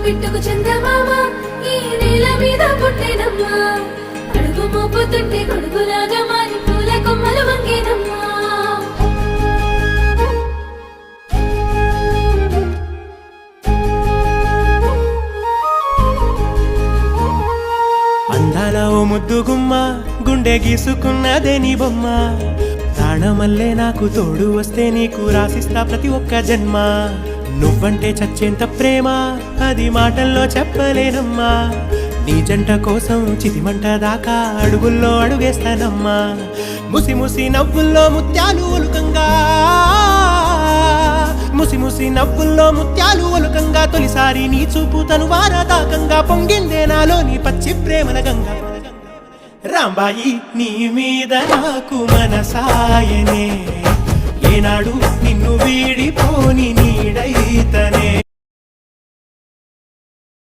బిట్టుకు చందమామ ఈ నేల మీద పుట్టేనమ్మా అడుగు మోపుతుంటే కొడుకులాగా మారి పూల కొమ్మలు వంగేనమ్మా అందాల ఓ ముద్దు గుమ్మ గుండె గీసుకున్నదే నీ బొమ్మ ప్రాణమల్లే నాకు తోడు వస్తే నీకు రాసిస్తా ప్రతి ఒక్క జన్మ నువ్వంటే చచ్చేంత ప్రేమ అది మాటల్లో చెప్పలేనమ్మా నీ జంట కోసం చితిమంట దాకా అడుగుల్లో అడుగేస్తానమ్మా ముసి ముసి నవ్వుల్లో ముత్యాలు ఒలుకంగా ముసి ముసి నవ్వుల్లో ముత్యాలు ఒలుకంగా తొలిసారి నీ చూపు తను వారదాకంగా పొంగిందే నాలో నీ పచ్చి ప్రేమల గంగా రాంబాయి నీ మీద నాకు మనసాయనే ఏనాడు నిన్ను వీడిపోని నీడైతనే